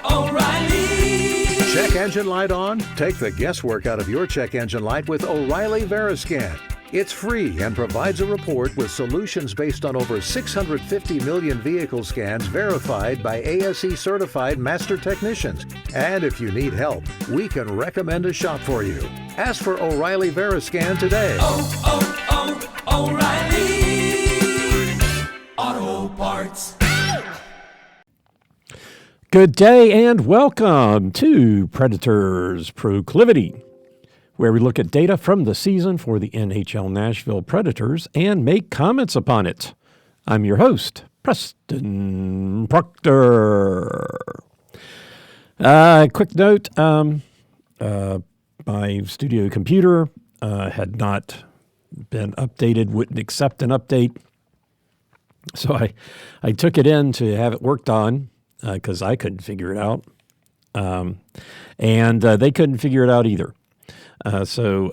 O'Reilly! Check engine light on? Take the guesswork out of your check engine light with O'Reilly Veriscan. It's free and provides a report with solutions based on over 650 million vehicle scans verified by ASE-certified master technicians. And if you need help, we can recommend a shop for you. Ask for O'Reilly Veriscan today. O'Reilly Auto Parts. Good day and welcome to Predators Proclivity, where we look at data from the season for the NHL Nashville Predators and make comments upon it. I'm your host, Preston Proctor. Quick note, my studio computer had not been updated, wouldn't accept an update. So I took it in to have it worked on because I couldn't figure it out. And they couldn't figure it out either. So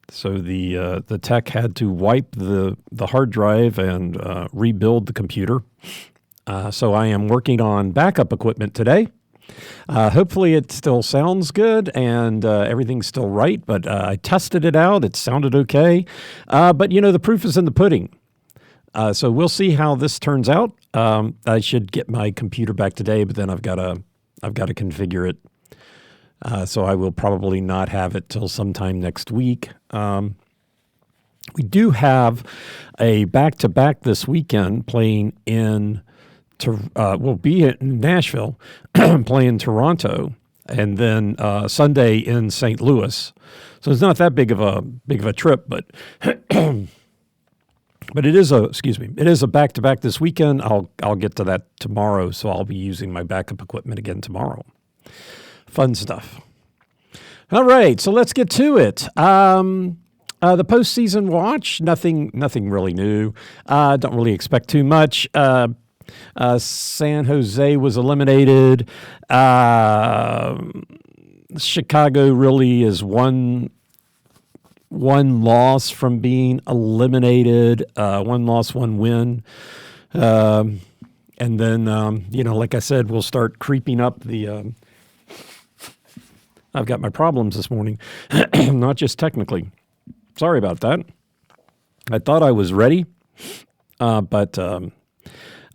the tech had to wipe the hard drive and rebuild the computer. So I am working on backup equipment today. Hopefully it still sounds good and everything's still right. But I tested it out; it sounded okay. But the proof is in the pudding. So we'll see how this turns out. I should get my computer back today, but then I've got to configure it. So I will probably not have it till sometime next week. We do have a back-to-back this weekend playing we'll be in Nashville, playing Toronto, and then Sunday in St. Louis. So it's not that big of a trip, but but it is a back-to-back this weekend. I'll get to that tomorrow, so I'll be using my backup equipment again tomorrow. Fun stuff. All right, so let's get to it. The postseason watch, nothing really new. Don't really expect too much. San Jose was eliminated. Chicago really is one loss from being eliminated. One loss, one win. And then, like I said, we'll start creeping up the... I've got my problems this morning, not just technically. Sorry about that. I thought I was ready, but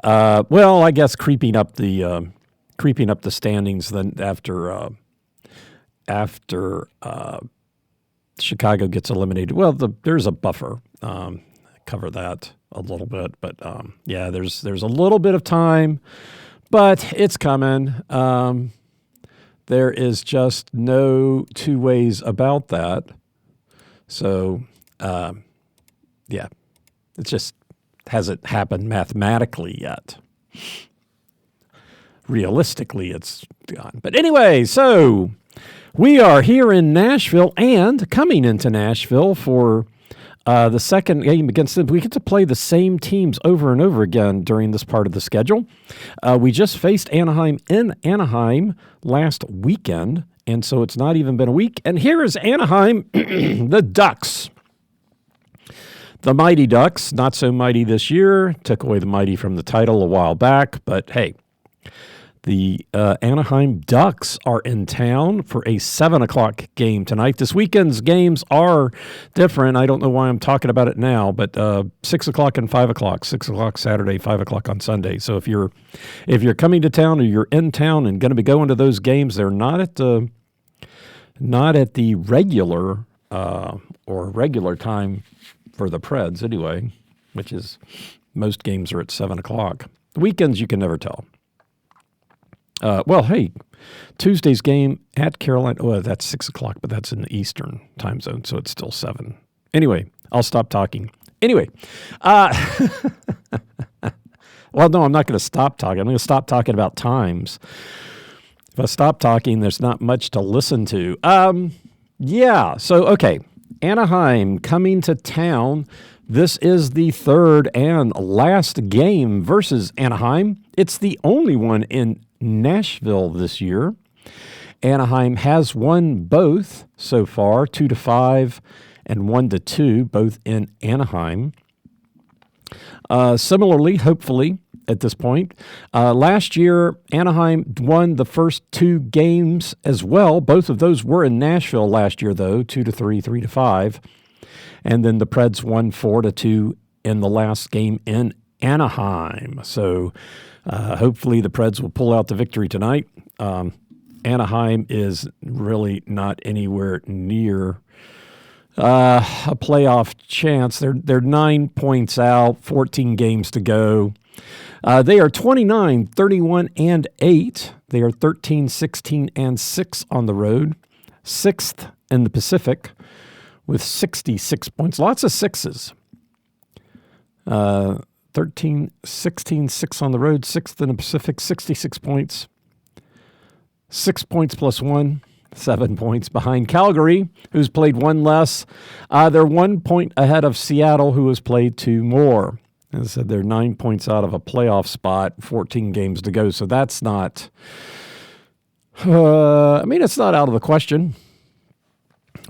I guess creeping up the standings. Then after Chicago gets eliminated, there's a buffer. Cover that a little bit, but there's a little bit of time, but it's coming. There is just no two ways about that. So, it just hasn't happened mathematically yet. Realistically, it's gone. But anyway, so we are here in Nashville and coming into Nashville for the second game against them. We get to play the same teams over and over again during this part of the schedule. We just faced Anaheim in Anaheim last weekend, and so it's not even been a week. And here is Anaheim, the Ducks. The Mighty Ducks, not so mighty this year. Took away the mighty from the title a while back, but hey. The Anaheim Ducks are in town for a 7 o'clock game tonight. This weekend's games are different. I don't know why I'm talking about it now, but 6 o'clock and 5 o'clock. 6 o'clock Saturday, 5 o'clock on Sunday. So if you're coming to town or you're in town and going to be going to those games, they're not at the regular regular time for the Preds anyway, which is most games are at 7 o'clock. Weekends you can never tell. Tuesday's game at Carolina, that's 6 o'clock, but that's in the Eastern time zone, so it's still 7. Anyway, I'll stop talking. Anyway, no, I'm not going to stop talking. I'm going to stop talking about times. If I stop talking, there's not much to listen to. Okay, Anaheim coming to town. This is the third and last game versus Anaheim. It's the only one in Nashville this year. Anaheim has won both so far, 2-5 and 1-2, both in Anaheim. Similarly, hopefully, at this point. Last year, Anaheim won the first 2 games as well. Both of those were in Nashville last year, though, 2-3, 3-5. And then the Preds won 4-2 in the last game in Anaheim. So hopefully the Preds will pull out the victory tonight. Anaheim is really not anywhere near a playoff chance. They're 9 points out, 14 games to go. They are 29, 31, and 8. They are 13, 16, and 6 on the road. 6th in the Pacific with 66 points. Lots of sixes. 13, 16, 6 on the road, 6th in the Pacific, 66 points. 6 points plus 1, 7 points behind Calgary, who's played 1 less. They're 1 point ahead of Seattle, who has played 2 more. As I said, they're 9 points out of a playoff spot, 14 games to go. So that's not, it's not out of the question,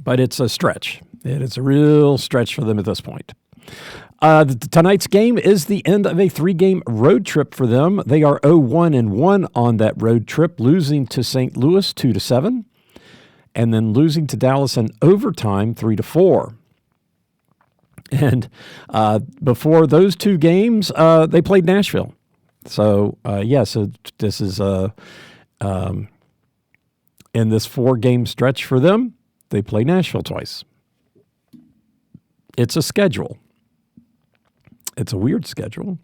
but it's a stretch. It's a real stretch for them at this point. Tonight's game is the end of a 3-game road trip for them. They are 0-1-1 on that road trip, losing to St. Louis 2-7, and then losing to Dallas in overtime 3-4. And before those 2 games, they played Nashville. So so this is in this 4-game stretch for them. They play Nashville twice. It's a schedule. It's a weird schedule.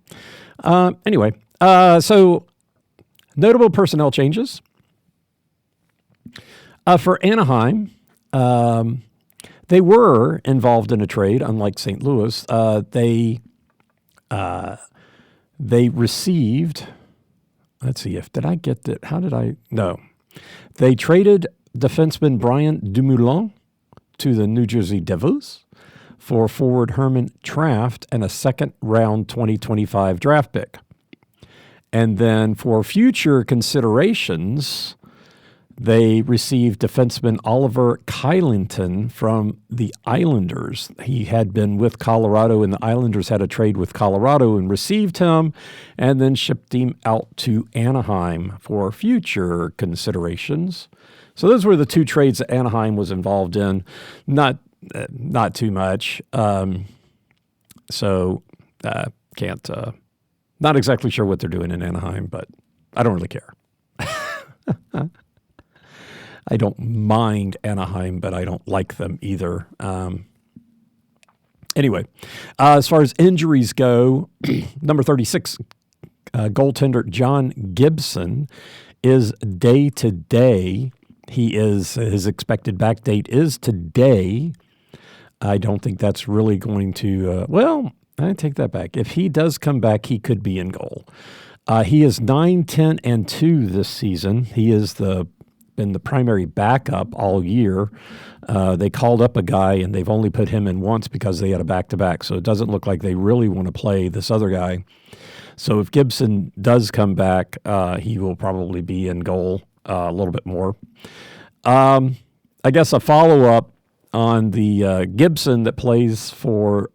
Anyway, so notable personnel changes. For Anaheim, they were involved in a trade, unlike St. Louis. They received, let's see, did I get that? How did I? No. They traded defenseman Brian Dumoulin to the New Jersey Devils for forward Herman Traft and a second-round 2025 draft pick. And then for future considerations, they received defenseman Oliver Kylington from the Islanders. He had been with Colorado, and the Islanders had a trade with Colorado and received him, and then shipped him out to Anaheim for future considerations. So those were the 2 trades that Anaheim was involved in. Not too much. Can't, not exactly sure what they're doing in Anaheim, but I don't really care. I don't mind Anaheim, but I don't like them either. Anyway, as far as injuries go, number 36, goaltender John Gibson is day-to-day. His expected back date is today. I don't think that's really going to, I take that back. If he does come back, he could be in goal. He is 9-10-2 this season. He has been the primary backup all year. They called up a guy, and they've only put him in once because they had a back-to-back. So it doesn't look like they really want to play this other guy. So if Gibson does come back, he will probably be in goal a little bit more. I guess a follow-up on the Gibson that plays for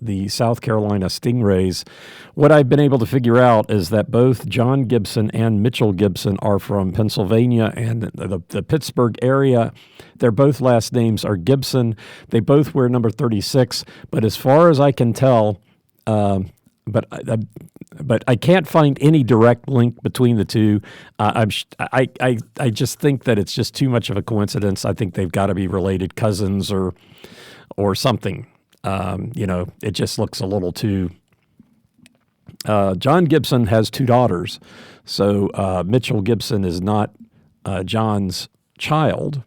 the South Carolina Stingrays. What I've been able to figure out is that both John Gibson and Mitchell Gibson are from Pennsylvania and the Pittsburgh area. Their both last names are Gibson. They both wear number 36, but as far as I can tell, but I can't find any direct link between the two. I just think that it's just too much of a coincidence. I think they've got to be related cousins or something. It just looks a little too. John Gibson has 2 daughters, so Mitchell Gibson is not John's child,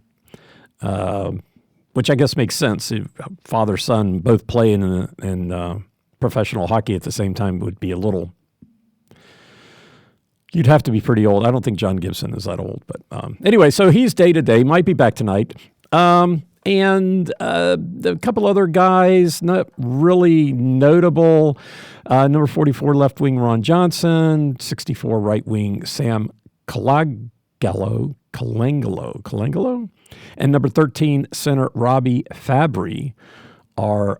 which I guess makes sense. Father son both play in professional hockey at the same time would be a little. You'd have to be pretty old. I don't think John Gibson is that old, but anyway, so he's day-to-day, might be back tonight. And a couple other guys, not really notable. Number 44 left wing Ron Johnson, 64 right wing Sam Colangelo, and number 13 center Robbie Fabry are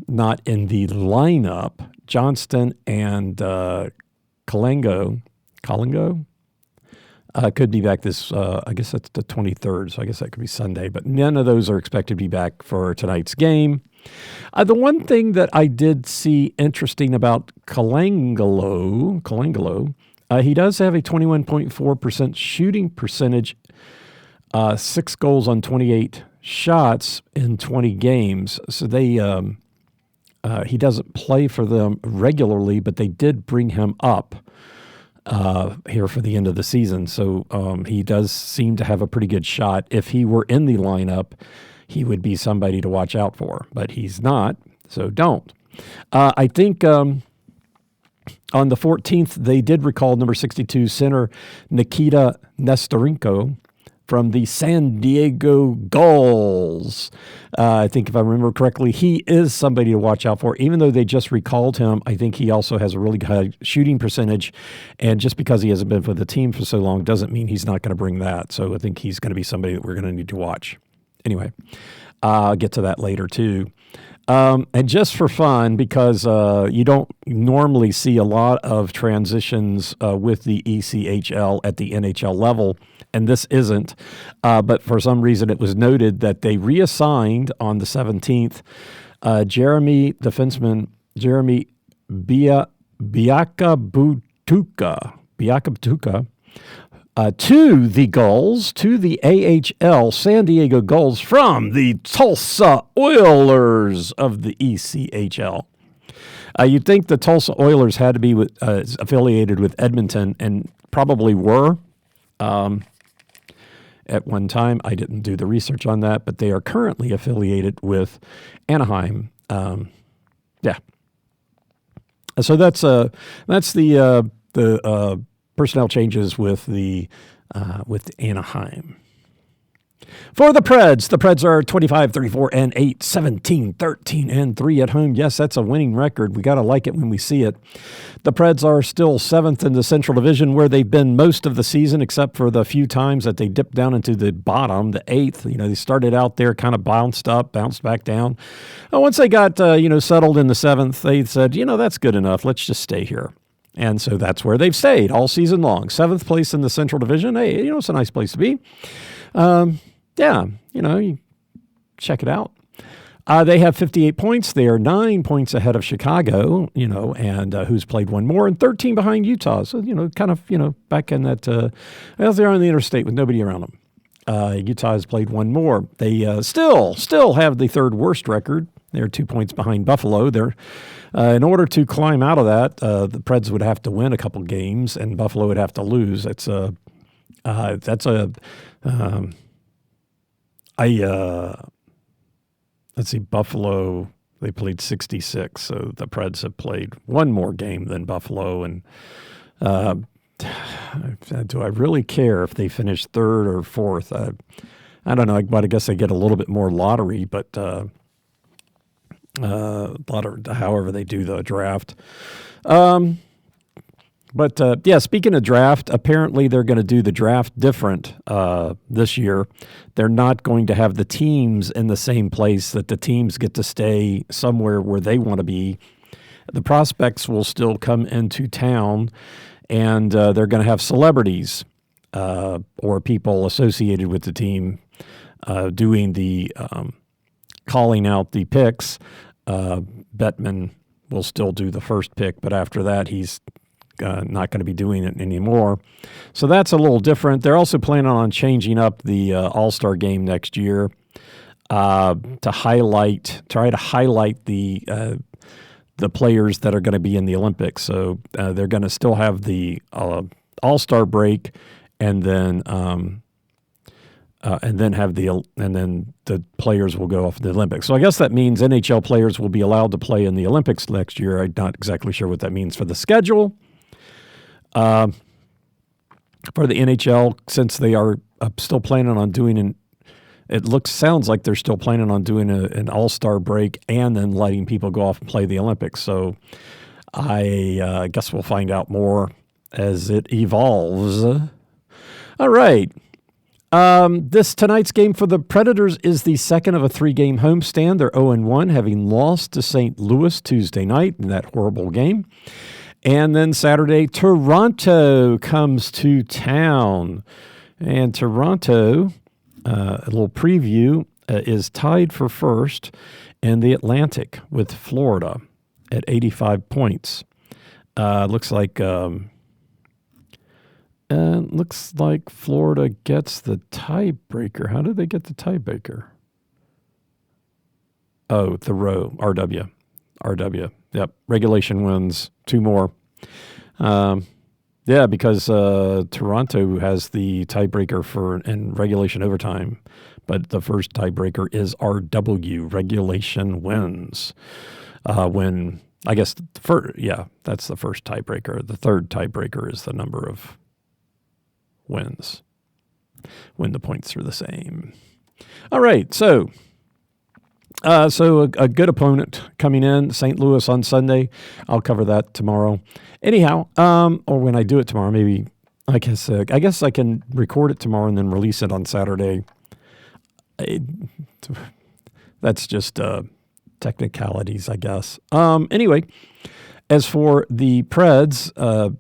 not in the lineup. Johnston and Kalingo could be back this, I guess that's the 23rd, so I guess that could be Sunday. But none of those are expected to be back for tonight's game. The one thing that I did see interesting about Colangelo, he does have a 21.4% shooting percentage, 6 goals on 28 shots in 20 games. So he doesn't play for them regularly, but they did bring him up here for the end of the season. So he does seem to have a pretty good shot. If he were in the lineup, he would be somebody to watch out for, but he's not, so don't. I think on the 14th, they did recall number 62 center Nikita Nestorenko from the San Diego Gulls. I think if I remember correctly, he is somebody to watch out for. Even though they just recalled him, I think he also has a really high shooting percentage. And just because he hasn't been for the team for so long doesn't mean he's not going to bring that. So I think he's going to be somebody that we're going to need to watch. Anyway, I'll get to that later too. And just for fun, because you don't normally see a lot of transitions with the ECHL at the NHL level, and this isn't, but for some reason it was noted that they reassigned on the 17th defenseman Jeremy Biakabutuka, to the Gulls, to the AHL San Diego Gulls from the Tulsa Oilers of the ECHL. You'd think the Tulsa Oilers had to be affiliated with Edmonton, and probably were at one time. I didn't do the research on that, but they are currently affiliated with Anaheim. Yeah. So that's the personnel changes with Anaheim. For the Preds are 25-34-8, 17-13-3 at home. Yes, that's a winning record. We got to like it when we see it. The Preds are still 7th in the Central Division, where they've been most of the season, except for the few times that they dipped down into the bottom, the 8th. They started out there, kind of bounced up, bounced back down. Once they got settled in the 7th, they said, that's good enough. Let's just stay here. And so that's where they've stayed all season long. 7th place in the Central Division. Hey, it's a nice place to be. You check it out. They have 58 points. They are 9 points ahead of Chicago, and who's played one more, and 13 behind Utah. So, back in that, as they're on the interstate with nobody around them. Utah has played one more. They still have the third worst record. They're 2 points behind Buffalo. They're in order to climb out of that, the Preds would have to win a couple games, and Buffalo would have to lose. Let's see, Buffalo, they played 66, so the Preds have played one more game than Buffalo, and do I really care if they finish third or fourth? I don't know, but I guess they get a little bit more lottery, but however they do the draft. Speaking of draft, apparently they're going to do the draft different this year. They're not going to have the teams in the same place, that the teams get to stay somewhere where they want to be. The prospects will still come into town, and they're going to have celebrities or people associated with the team doing the calling out the picks. Bettman will still do the first pick, but after that, he's not going to be doing it anymore. So that's a little different. They're also planning on changing up the All-Star game next year try to highlight the players that are going to be in the Olympics. So they're going to still have the All-Star break, and then the players will go off to the Olympics. So I guess that means NHL players will be allowed to play in the Olympics next year. I'm not exactly sure what that means for the schedule. For the NHL, since they are still planning on doing sounds like they're still planning on doing an all-star break and then letting people go off and play the Olympics. So I guess we'll find out more as it evolves. All right. Tonight's game for the Predators is the second of a 3-game homestand. They're 0-1, having lost to St. Louis Tuesday night in that horrible game. And then Saturday, Toronto comes to town. And Toronto, a little preview, is tied for first in the Atlantic with Florida at 85 points. Looks like Florida gets the tiebreaker. How did they get the tiebreaker? Oh, the row, RW. Yep, regulation wins 2 more. Yeah, because Toronto has the tiebreaker in regulation overtime, but the first tiebreaker is RW, regulation wins. I guess, that's the first tiebreaker. The third tiebreaker is the number of wins when the points are the same. All right, so a good opponent coming in, St. Louis on Sunday. I'll cover that tomorrow. Anyhow, or when I do it tomorrow, maybe I guess I can record it tomorrow and then release it on Saturday. That's just technicalities, I guess. Anyway, as for the Preds,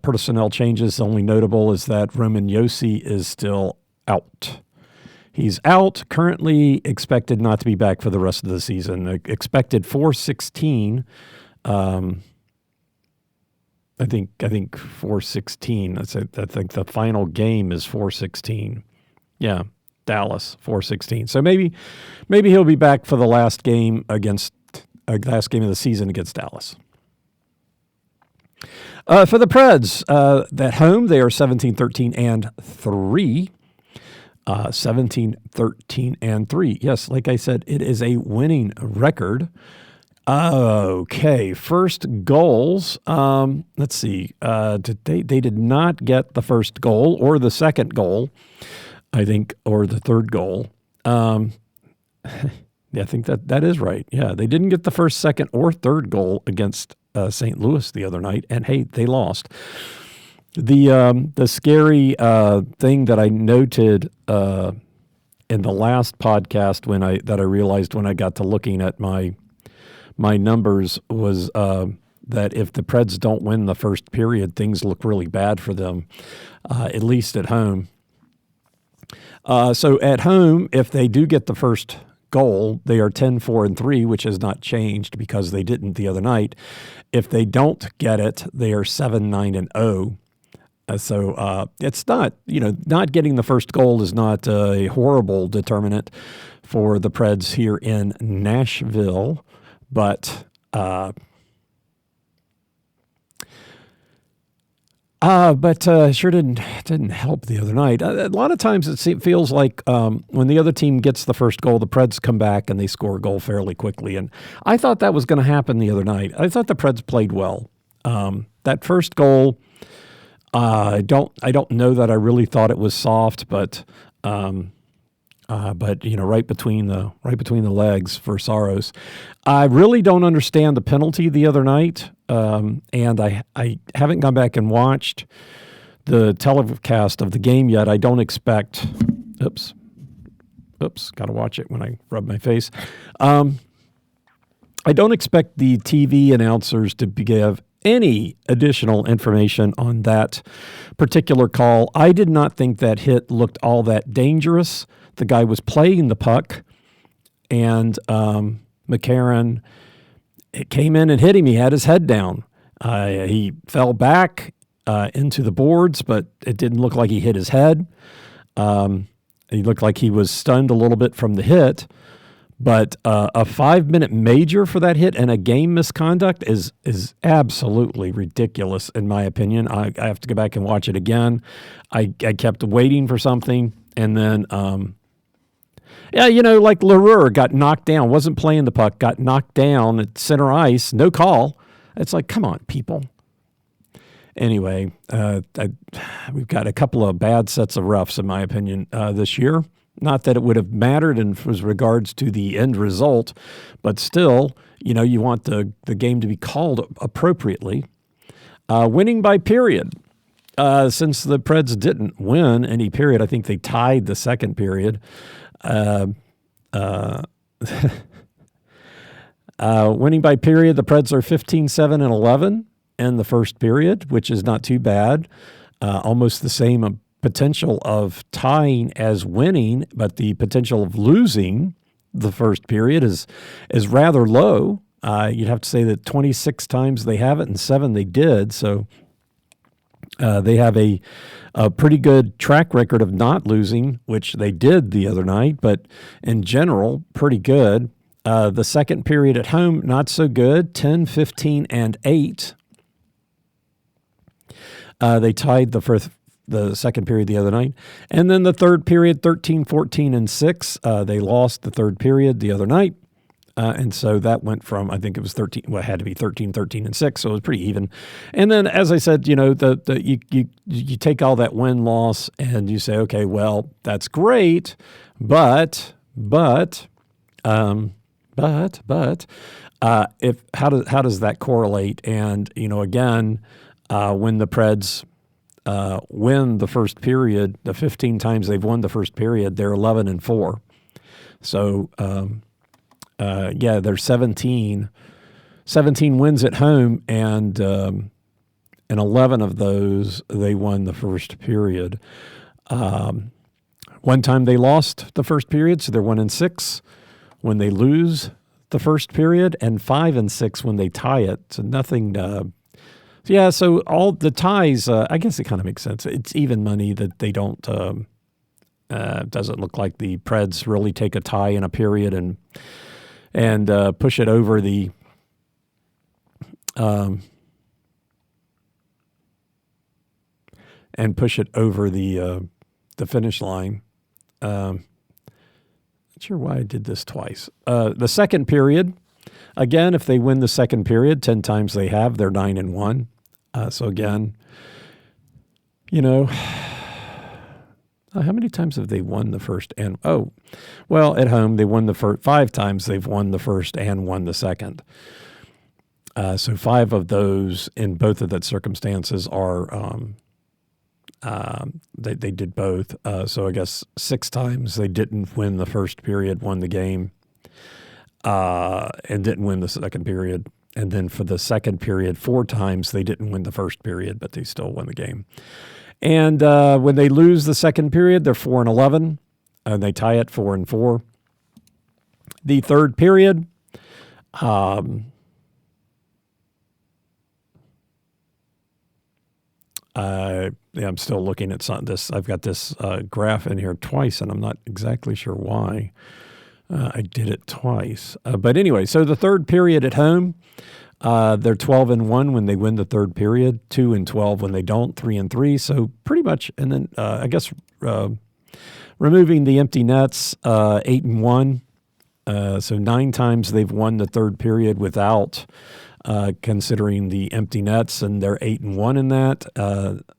personnel changes, the only notable is that Roman Josi is still out. He's out, currently expected not to be back for the rest of the season. Expected 4/16. I think 4/16. I think the final game is 4/16. Yeah, Dallas 4/16. So maybe he'll be back for the last game of the season against Dallas. For the Preds, at home they are 17-13-3. 17-13-3. Yes, like I said, it is a winning record. Okay, first goals. Let's see. They did not get the first goal or the second goal, I think, or the third goal. Yeah, I think that is right. Yeah, they didn't get the first, second, or third goal against St. Louis the other night, and hey, they lost. The scary thing that I noted in the last podcast that I realized when I got to looking at my numbers was that if the Preds don't win the first period, things look really bad for them, at least at home. So at home, if they do get the first goal, they are 10-4-3, which has not changed because they didn't the other night. If they don't get it, they are 7-9-0. So it's not, not getting the first goal is not a horrible determinant for the Preds here in Nashville, but sure didn't help the other night. A lot of times it feels like when the other team gets the first goal, the Preds come back and they score a goal fairly quickly. And I thought that was going to happen the other night. I thought the Preds played well. That first goal, I don't know that I really thought it was soft, but right between the legs for Saros. I really don't understand the penalty the other night, and I haven't gone back and watched the telecast of the game yet. I don't expect. Oops, got to watch it when I rub my face. I don't expect the TV announcers to give any additional information on that particular call. I did not think that hit looked all that dangerous. The guy was playing the puck, and McCarron came in and hit him. He had his head down. He fell back into the boards, but it didn't look like he hit his head. He looked like he was stunned a little bit from the hit. But a 5-minute major for that hit and a game misconduct is absolutely ridiculous, in my opinion. I have to go back and watch it again. I kept waiting for something, and then, like Leroux got knocked down, wasn't playing the puck, got knocked down at center ice, no call. It's like, come on, people. Anyway, we've got a couple of bad sets of roughs, in my opinion, this year. Not that it would have mattered with regards to the end result, but still, you want the game to be called appropriately. Winning by period. Since the Preds didn't win any period, I think they tied the second period. Winning by period, the Preds are 15-7-11. in the first period, which is not too bad. Almost the same potential of tying as winning, but the potential of losing the first period is rather low. You'd have to say that 26 times they have it and 7 they did. So they have a pretty good track record of not losing, which they did the other night, but in general, pretty good. The second period at home, not so good, 10, 15, and 8. They tied the second period the other night. And then the third period, 13, 14, and 6. They lost the third period the other night. And so that went from, I think it was 13, well, it had to be 13, 13, and 6, so it was pretty even. And then, as I said, you take all that win-loss and you say, okay, well, that's great, but if how does that correlate? And, again, when the Preds win the first period, the 15 times they've won the first period, they're 11-4. So, they're 17 wins at home, and 11 of those they won the first period. One time they lost the first period, so they're 1-6 when they lose the first period, and 5-6 when they tie it. So nothing. So all the ties. I guess it kind of makes sense. It's even money that they don't. Doesn't look like the Preds really take a tie in a period and push it over the finish line. Not sure why I did this twice. The second period, again, if they win the second period, 10 times they have, they're 9-1. So again, how many times have they won the first at home they won the first 5 times. They've won the first and won the second. So 5 of those in both of that circumstances are they did both. So I guess 6 times they didn't win the first period, won the game, and didn't win the second period. And then for the second period, 4 times they didn't win the first period, but they still won the game. And when they lose the second period, they're 4-11, and they tie it 4-4. The third period, I'm still looking at this. I've got this graph in here twice, and I'm not exactly sure why I did it twice. But anyway, so the third period at home, they're 12-1 when they win the third period, 2-12 when they don't, 3-3. So pretty much, and then I guess removing the empty nets, 8-1. So 9 times they've won the third period without considering the empty nets, and they're 8-1 in that.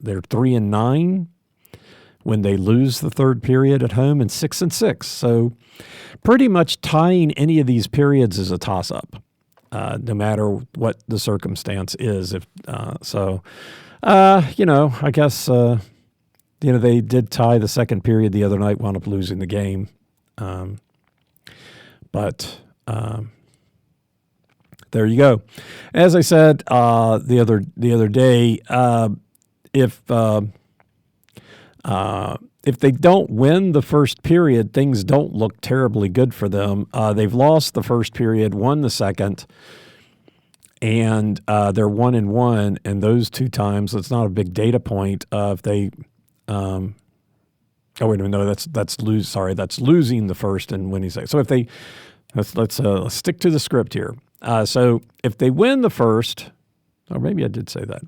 They're 3-9 when they lose the third period at home, and 6-6. So pretty much tying any of these periods is a toss-up, no matter what the circumstance is. I guess they did tie the second period the other night, wound up losing the game, but there you go. As I said the other day, if they don't win the first period, things don't look terribly good for them. They've lost the first period, won the second, and they're 1-1. And those 2 times, it's not a big data point. If they, that's losing the first and winning second. So if they, let's stick to the script here. So if they win the first, or maybe I did say that.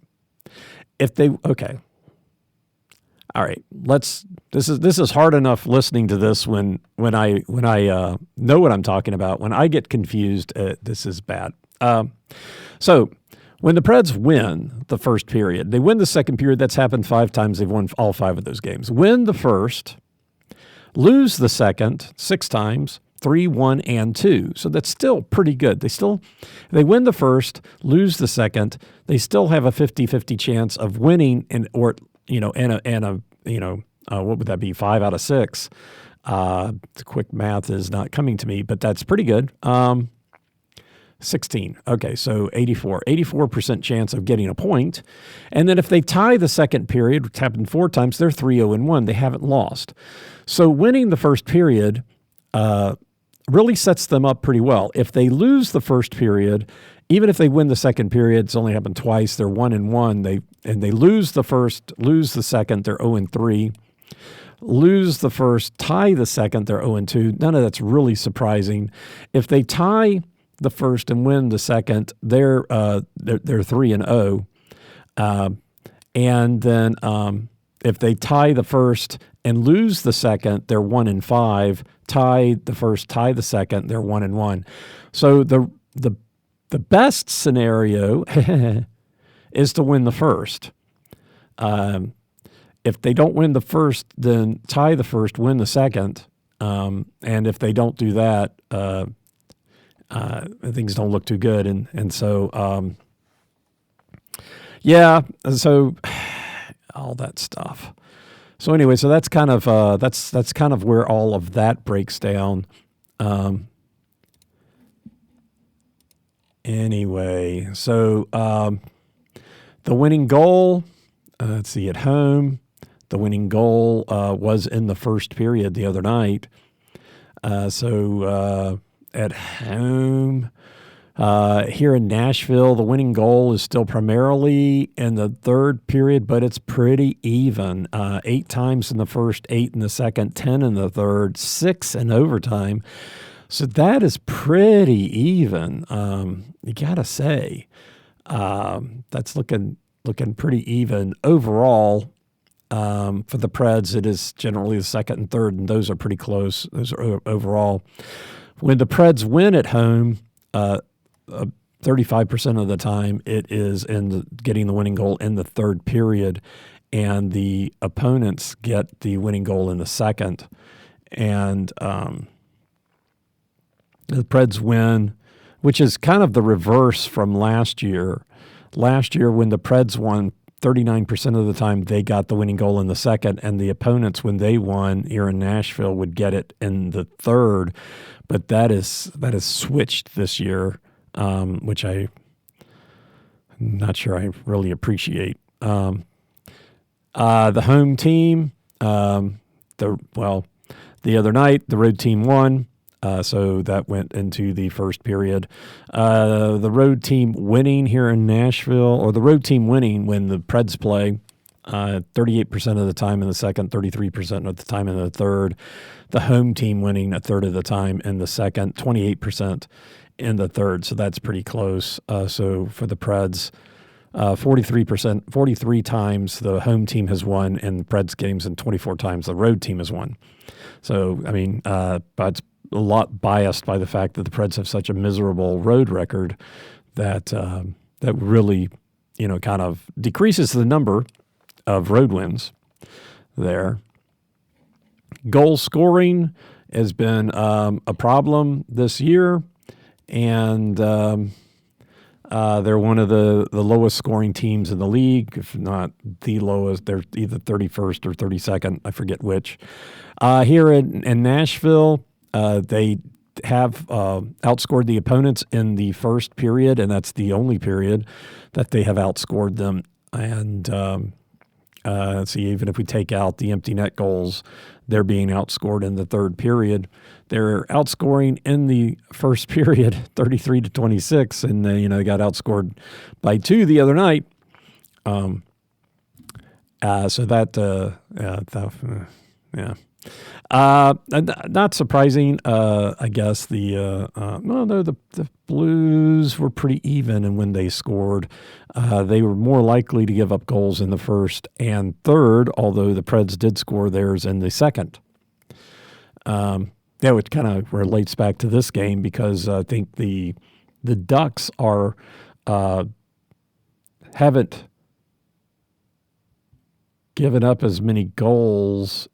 All right, this is hard enough listening to this when I know what I'm talking about. When I get confused, this is bad. So when the Preds win the first period, they win the second period. That's happened 5 times. They've won all 5 of those games. Win the first, lose the second 6 times, 3, 1, and 2. So that's still pretty good. They win the first, lose the second. They still have a 50-50 chance of winning what would that be? 5 out of 6. The quick math is not coming to me, but that's pretty good. 16. Okay, so 84% chance of getting a point. And then if they tie the second period, which happened 4 times, they're 3-0-1. They haven't lost. So winning the first period really sets them up pretty well. If they lose the first period, even if they win the second period, it's only happened twice, they're 1-1. They lose the first, lose the second, they're 0-3. Lose the first, tie the second, they're 0-2. None of that's really surprising. If they tie the first and win the second, they're 3-0. And then if they tie the first and lose the second, they're 1-5. Tie the first, tie the second, they're 1-1. So the best scenario is to win the first. If they don't win the first, then tie the first, win the second. And if they don't do that, things don't look too good. And so, so all that stuff. So anyway, so that's kind of that's kind of where all of that breaks down. Anyway, so the winning goal, let's see, at home, the winning goal was in the first period the other night. So at home, here in Nashville, the winning goal is still primarily in the third period, but it's pretty even. 8 times in the first, 8 in the second, 10 in the third, 6 in overtime. So that is pretty even. You gotta say, that's looking pretty even overall. For the Preds, it is generally the second and third, and those are pretty close. Those are overall. When the Preds win at home, 35% of the time, it is getting the winning goal in the third period, and the opponents get the winning goal in the second. And the Preds win, which is kind of the reverse from last year. Last year, when the Preds won, 39% of the time they got the winning goal in the second, and the opponents, when they won here in Nashville, would get it in the third. But that is switched this year, which I'm not sure I really appreciate. The home team, the other night the road team won. So that went into the first period. The road team winning here in Nashville, or the road team winning when the Preds play, 38% of the time in the second, 33% of the time in the third. The home team winning a third of the time in the second, 28% in the third. So that's pretty close. So for the Preds, 43 times the home team has won in the Preds games, and 24 times the road team has won. So, I mean, but it's a lot biased by the fact that the Preds have such a miserable road record that that really, kind of decreases the number of road wins there. Goal scoring has been a problem this year, and they're one of the lowest scoring teams in the league, if not the lowest. They're either 31st or 32nd, I forget which. Here in Nashville, they have outscored the opponents in the first period, and that's the only period that they have outscored them. And let's see, even if we take out the empty net goals, they're being outscored in the third period. They're outscoring in the first period 33-26, and they got outscored by 2 the other night. So that not surprising. I guess the Blues were pretty even, and when they scored, they were more likely to give up goals in the first and third, although the Preds did score theirs in the second. Which kind of relates back to this game, because I think the Ducks haven't given up as many goals.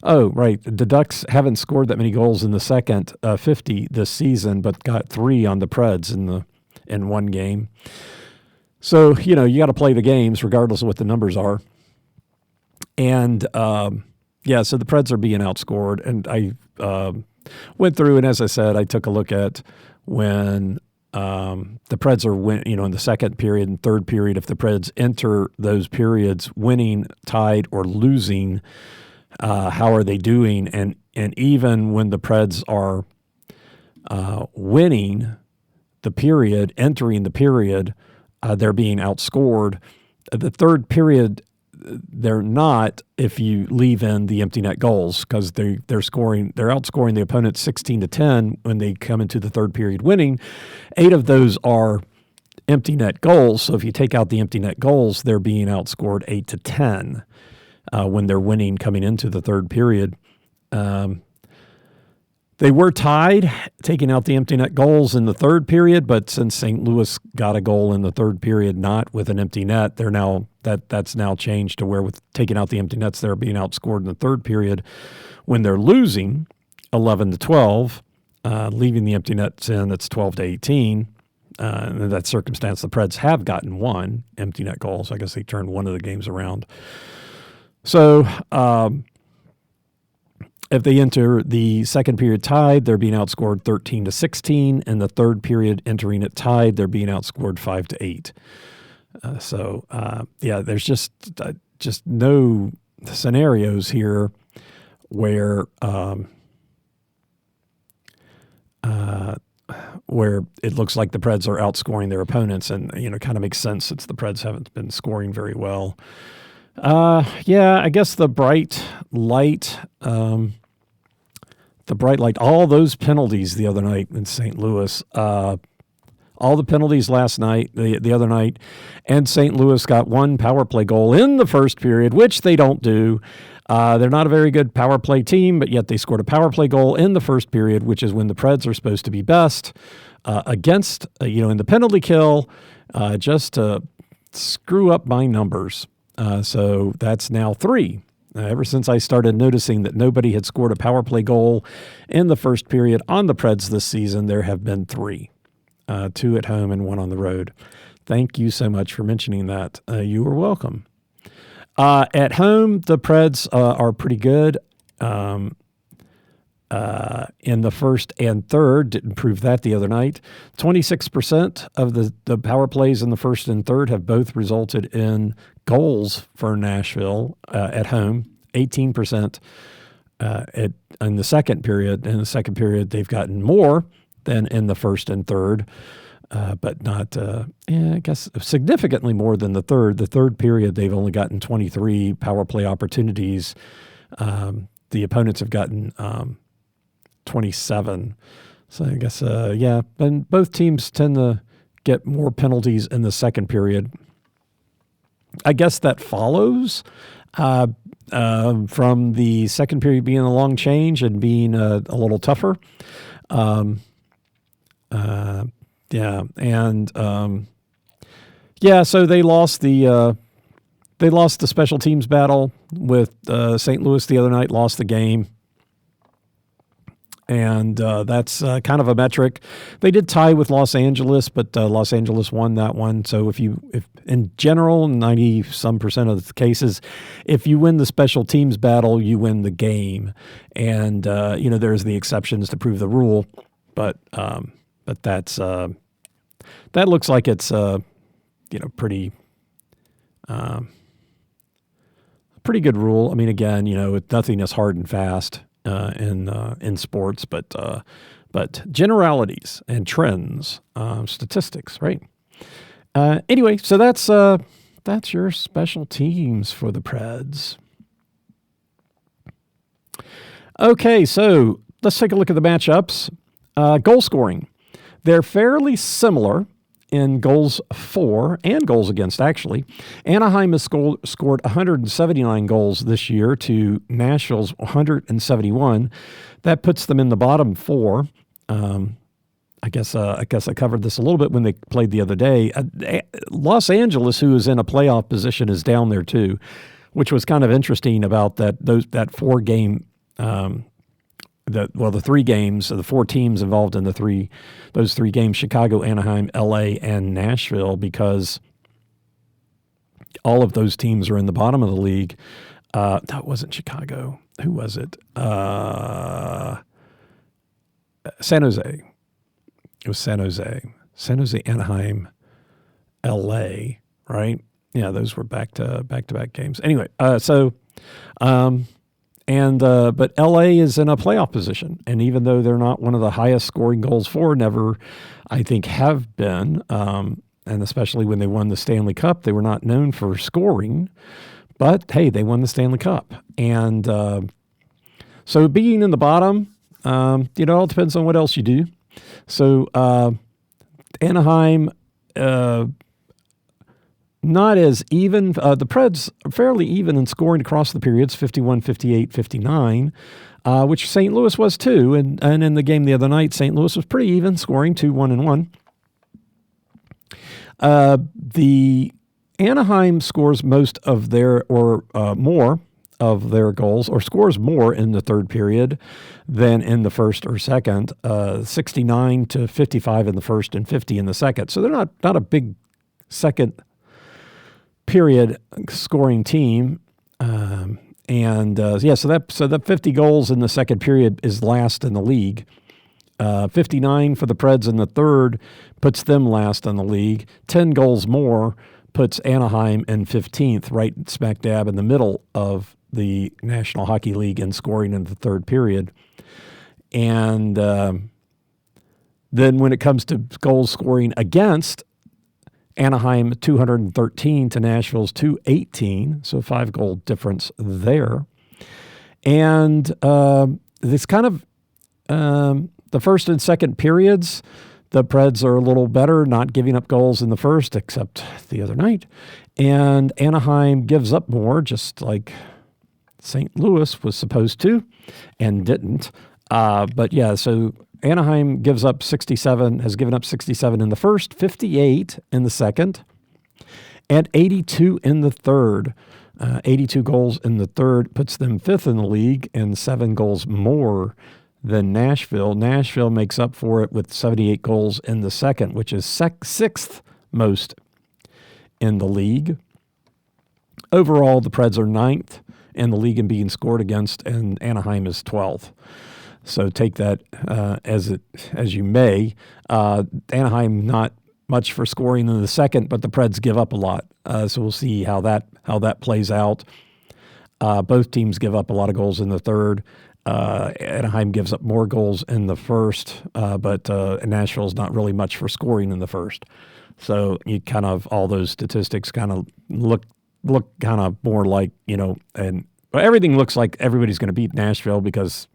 Oh, right. The Ducks haven't scored that many goals in the second 50 this season, but got 3 on the Preds in one game. So, you got to play the games regardless of what the numbers are. And, so the Preds are being outscored. And I went through, and as I said, I took a look at when the Preds are in the second period and third period. If the Preds enter those periods winning, tied, or losing, how are they doing? And even when the Preds are winning the period, entering the period, they're being outscored. The third period, they're not if you leave in the empty net goals, because they're outscoring the opponent 16-10 when they come into the third period winning. 8 of those are empty net goals. So if you take out the empty net goals, they're being outscored 8-10 when they're winning coming into the third period. They were tied, taking out the empty net goals in the third period, but since St. Louis got a goal in the third period, not with an empty net, that's now changed to where with taking out the empty nets, they're being outscored in the third period when they're losing 11-12, leaving the empty nets in, it's 12-18. In that circumstance, the Preds have gotten 1 empty net goal, so I guess they turned one of the games around. So, if they enter the second period tied, they're being outscored 13-16. In the third period, entering it tied, they're being outscored 5-8. There's just no scenarios here where it looks like the Preds are outscoring their opponents, and kind of makes sense since the Preds haven't been scoring very well. I guess the bright light, all those penalties the other night in St. Louis, all the penalties last night, the other night, and St. Louis got 1 power play goal in the first period, which they don't do. They're not a very good power play team, but yet they scored a power play goal in the first period, which is when the Preds are supposed to be best against, in the penalty kill, just to screw up my numbers. So that's now 3. Ever since I started noticing that nobody had scored a power play goal in the first period on the Preds this season, there have been 3, 2 at home and 1 on the road. Thank you so much for mentioning that. You are welcome. At home, the Preds are pretty good. In the first and third, didn't prove that the other night. 26% of the power plays in the first and third have both resulted in goals for Nashville at home. 18% in the second period. In the second period, they've gotten more than in the first and third, but not, I guess, significantly more than the third. The third period, they've only gotten 23 power play opportunities. The opponents have gotten 27. So I guess, and both teams tend to get more penalties in the second period. I guess that follows from the second period being a long change and being a little tougher. So they lost the special teams battle with St. Louis the other night, lost the game. And that's kind of a metric. They did tie with Los Angeles, but Los Angeles won that one. So if in general, 90% of the cases, if you win the special teams battle, you win the game. And there's the exceptions to prove the rule, but that's that looks like it's pretty good rule. I mean, again, nothing is hard and fast in sports, but generalities and trends, statistics, right? Anyway, so that's your special teams for the Preds. Okay, so let's take a look at the matchups. Goal scoring. They're fairly similar in goals for and goals against, actually. Anaheim has scored 179 goals this year to Nashville's 171. That puts them in the bottom 4. I guess I covered this a little bit when they played the other day. Los Angeles, who is in a playoff position, is down there too, which was kind of interesting about that 4-game the 3 games, the 4 teams involved in those 3 games, Chicago, Anaheim, LA, and Nashville, because all of those teams are in the bottom of the league. That wasn't Chicago. Who was it? San Jose. It was San Jose. San Jose, Anaheim, L.A., right? Yeah, those were back-to-back games. Anyway, but LA is in a playoff position, and even though they're not one of the highest scoring goals for, never, I think, have been, and especially when they won the Stanley Cup, they were not known for scoring, but hey, they won the Stanley Cup, and so being in the bottom, it all depends on what else you do. So Anaheim. Not as even. The Preds are fairly even in scoring across the periods, 51, 58, 59, which St. Louis was too. And in the game the other night, St. Louis was pretty even, scoring 2-1-1. The Anaheim scores most of their, or more of their goals, or scores more in the third period than in the first or second, 69 to 55 in the first and 50 in the second. So they're not a big second period scoring team. So that 50 goals in the second period is last in the league. 59 for the Preds in the third puts them last in the league. 10 goals more puts Anaheim in 15th, right smack dab in the middle of the National Hockey League in scoring in the third period. And then when it comes to goals scoring against, Anaheim 213 to Nashville's 218, so 5-goal difference there. And it's kind of the first and second periods, the Preds are a little better, not giving up goals in the first, except the other night. And Anaheim gives up more, just like St. Louis was supposed to and didn't. But yeah, so Anaheim has given up 67 in the first, 58 in the second, and 82 in the third. 82 goals in the third puts them fifth in the league and 7 goals more than Nashville. Nashville makes up for it with 78 goals in the second, which is sixth most in the league. Overall, the Preds are ninth in the league in being scored against, and Anaheim is 12th. So take that as you may. Anaheim not much for scoring in the second, but the Preds give up a lot. So we'll see how that plays out. Both teams give up a lot of goals in the third. Anaheim gives up more goals in the first, but Nashville's not really much for scoring in the first. So you kind of, all those statistics kind of look kind of more like, and everything looks like everybody's going to beat Nashville because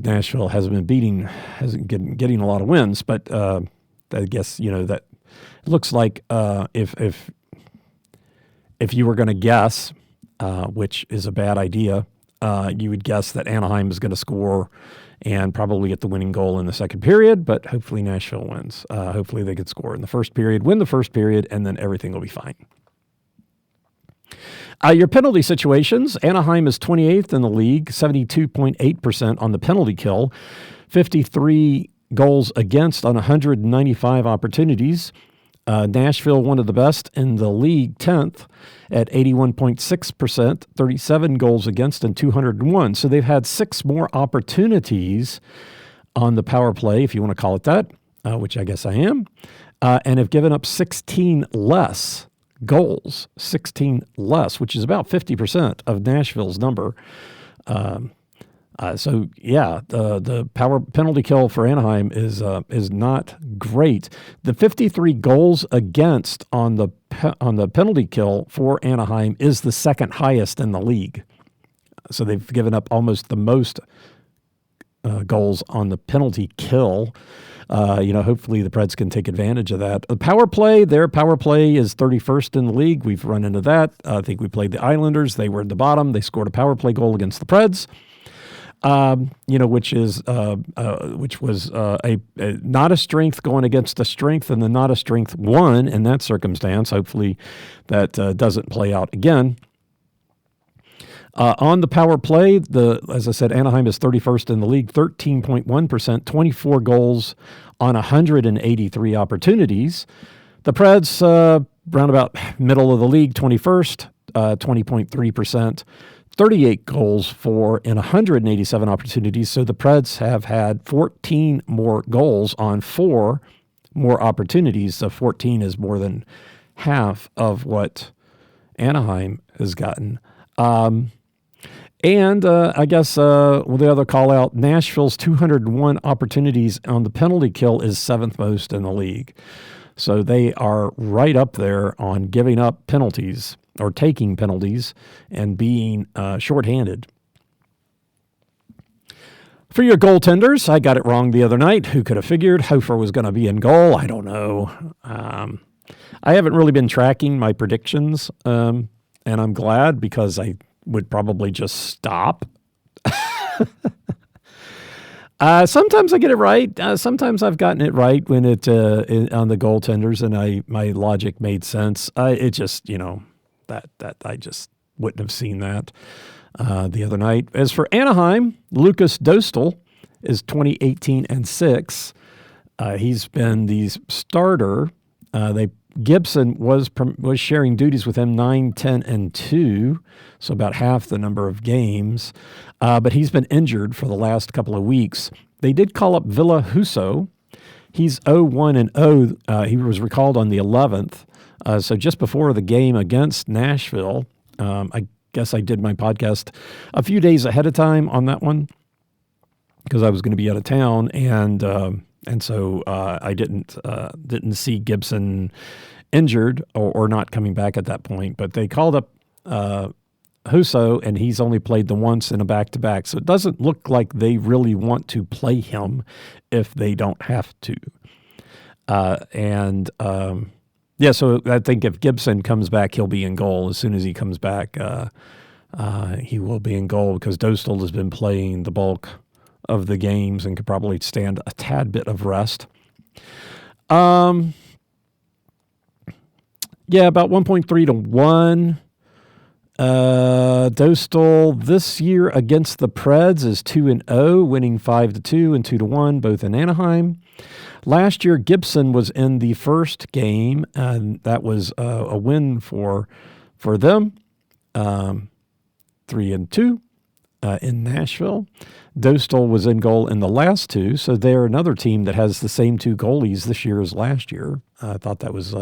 Nashville hasn't getting a lot of wins. But I guess that it looks like if you were going to guess, which is a bad idea, you would guess that Anaheim is going to score and probably get the winning goal in the second period. But hopefully Nashville wins. Hopefully they could score in the first period, win the first period, and then everything will be fine. Your penalty situations, Anaheim is 28th in the league, 72.8% on the penalty kill, 53 goals against on 195 opportunities. Nashville, one of the best in the league, 10th at 81.6%, 37 goals against and 201. So they've had 6 more opportunities on the power play, if you want to call it that, which I guess I am, and have given up 16 less goals, 16 less, which is about 50% of Nashville's number. So yeah, the power penalty kill for Anaheim is not great. The 53 goals against on the penalty kill for Anaheim is the second highest in the league. So they've given up almost the most goals on the penalty kill. Hopefully the Preds can take advantage of that. The power play, their power play is 31st in the league. We've run into that. I think we played the Islanders. They were at the bottom. They scored a power play goal against the Preds, which was not a strength going against a strength, and the not a strength won in that circumstance. Hopefully that doesn't play out again. On the power play, as I said, Anaheim is 31st in the league, 13.1%, 24 goals on 183 opportunities. The Preds, round about middle of the league, 21st, 20.3%, 38 goals for in 187 opportunities. So the Preds have had 14 more goals on 4 more opportunities. So 14 is more than half of what Anaheim has gotten. And I guess the other call out, Nashville's 201 opportunities on the penalty kill is 7th most in the league. So they are right up there on giving up penalties or taking penalties and being shorthanded. For your goaltenders, I got it wrong the other night. Who could have figured Hofer was going to be in goal? I don't know. I haven't really been tracking my predictions, and I'm glad because I would probably just stop. Sometimes I get it right. Sometimes I've gotten it right when it on the goaltenders, and my logic made sense. It just, that I just wouldn't have seen that the other night. As for Anaheim, Lucas Dostal is 20-18-6. He's been the starter. Gibson was sharing duties with him 9-10-2, so about half the number of games. But he's been injured for the last couple of weeks. They did call up Ville Husso. He's 0-1-0. He was recalled on the 11th. So just before the game against Nashville, I guess I did my podcast a few days ahead of time on that one because I was going to be out of town, and so I didn't see Gibson injured or not coming back at that point. But they called up Husso, and he's only played the once in a back-to-back. So it doesn't look like they really want to play him if they don't have to. So I think if Gibson comes back, he'll be in goal. As soon as he comes back, he will be in goal because Dostal has been playing the bulk of the games and could probably stand a tad bit of rest. About 1.3 to 1. Dostal this year against the Preds is 2-0, winning 5-2 and 2-1, both in Anaheim. Last year, Gibson was in the first game, and that was a win for them, 3-2 in Nashville. Dostal was in goal in the last two, so they're another team that has the same two goalies this year as last year. I thought that was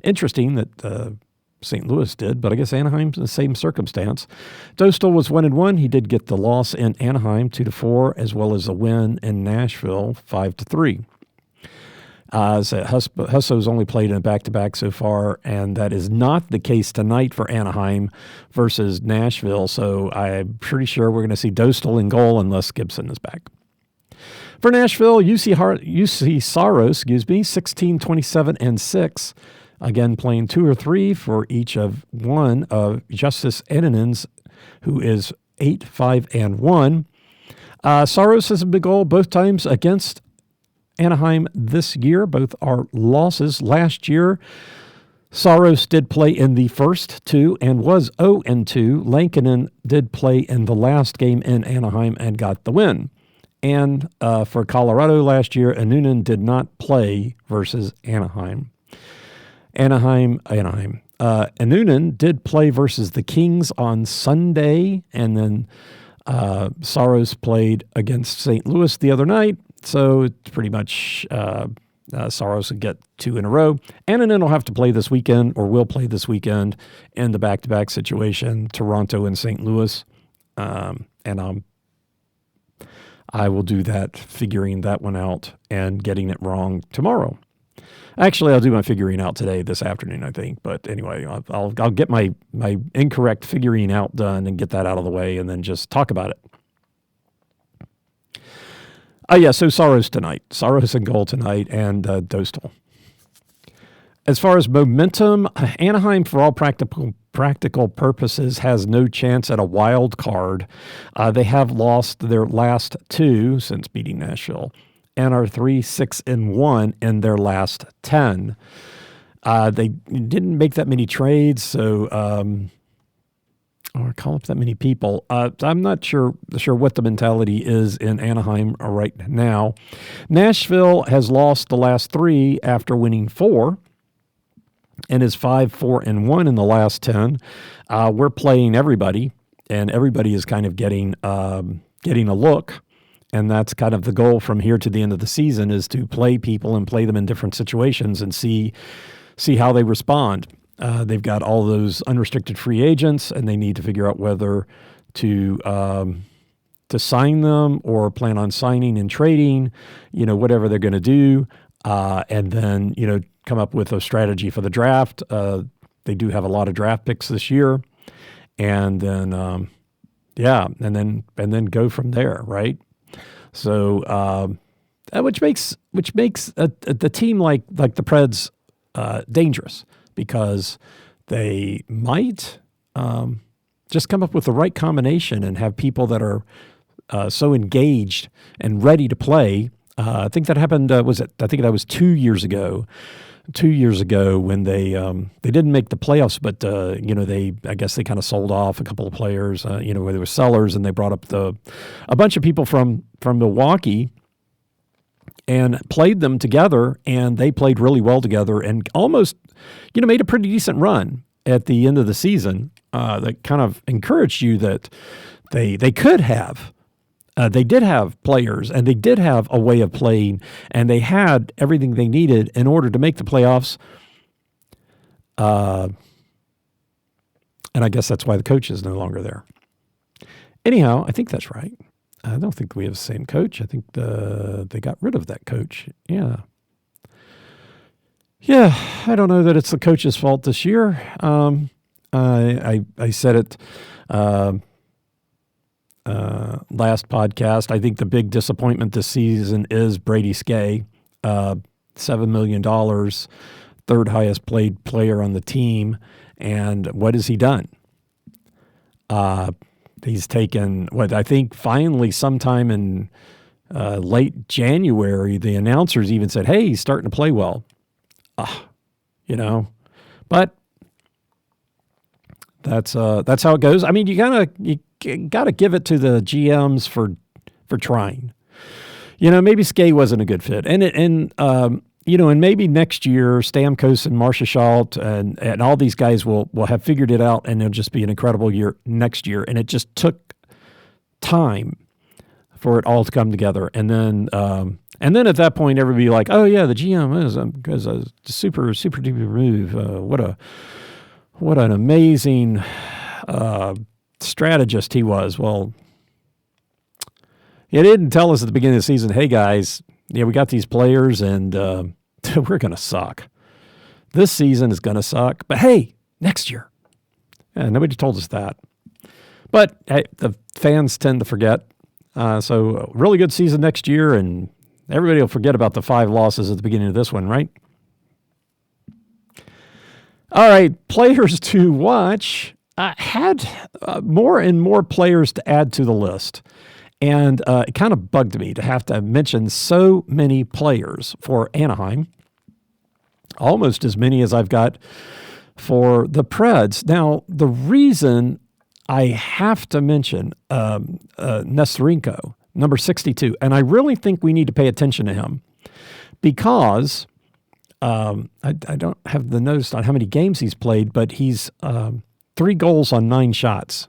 interesting that St. Louis did, but I guess Anaheim's in the same circumstance. Dostal was 1-1. He did get the loss in Anaheim 2-4, as well as a win in Nashville 5-3. Husso's only played in a back-to-back so far, and that is not the case tonight for Anaheim versus Nashville, so I'm pretty sure we're going to see Dostal in goal unless Gibson is back. For Nashville, UC Saros, 16-27-6, again playing 2 or 3 for each of one of Justice Enninen's, who is 8-5-1. Saros has a big goal both times against Anaheim this year. Both are losses. Last year, Saros did play in the first two and was 0-2. Lankinen did play in the last game in Anaheim and got the win. And for Colorado last year, Annunen did not play versus Anaheim. Annunen did play versus the Kings on Sunday, and then Saros played against St. Louis the other night. So it's pretty much Saros would get 2 in a row. Annunen will have to play this weekend, or will play this weekend, in the back-to-back situation, Toronto and St. Louis. And I will do that, figuring that one out and getting it wrong tomorrow. Actually, I'll do my figuring out this afternoon, I think. But anyway, I'll get my incorrect figuring out done and get that out of the way and then just talk about it. So Saros tonight. Saros in goal tonight, and Dostal. As far as momentum, Anaheim, for all practical purposes, has no chance at a wild card. They have lost their last 2 since beating Nashville, and are 3-6-1 in their last 10. They didn't make that many trades, or call up that many people. I'm not sure what the mentality is in Anaheim right now. Nashville has lost the last 3 after winning 4, and is 5-4-1 in the last 10. We're playing everybody, and everybody is kind of getting a look. And that's kind of the goal from here to the end of the season, is to play people and play them in different situations and see how they respond. They've got all those unrestricted free agents, and they need to figure out whether to sign them or plan on signing and trading, whatever they're going to do, and then, come up with a strategy for the draft. They do have a lot of draft picks this year, and then, and then go from there, right? So, which makes the team like the Preds dangerous, because they might just come up with the right combination and have people that are so engaged and ready to play. I think that happened. I think that was 2 years ago. 2 years ago when they didn't make the playoffs, but I guess they kind of sold off a couple of players. Where they were sellers, and they brought up a bunch of people from Milwaukee and played them together, and they played really well together and almost made a pretty decent run at the end of the season. That kind of encouraged you that they could have. They did have players, and they did have a way of playing, and they had everything they needed in order to make the playoffs. And I guess that's why the coach is no longer there. Anyhow, I think that's right. I don't think we have the same coach. I think they got rid of that coach. Yeah. Yeah, I don't know that it's the coach's fault this year. I said it last podcast. I think the big disappointment this season is Brady Skay, $7 million, third highest paid player on the team. And what has he done? He's taken I think finally sometime in late January, the announcers even said, hey, he's starting to play well. But that's how it goes. I mean, you gotta give it to the GMs for trying. Maybe Skay wasn't a good fit, and maybe next year Stamkos and Marchessault and all these guys will have figured it out, and it'll just be an incredible year next year. And it just took time for it all to come together, and then at that point, everybody like, oh yeah, the GM is a super duper move. What an amazing strategist he was. Well, he didn't tell us at the beginning of the season, hey guys, we got these players and we're going to suck. This season is going to suck, but hey, next year. Yeah, nobody told us that. But hey, the fans tend to forget. So a really good season next year, and everybody will forget about the 5 losses at the beginning of this one, right? All right, players to watch. Had more and more players to add to the list. And it kind of bugged me to have to mention so many players for Anaheim, almost as many as I've got for the Preds. Now, the reason I have to mention Nesterenko, number 62, and I really think we need to pay attention to him because I don't have the notice on how many games he's played, but he's 3 goals on 9 shots.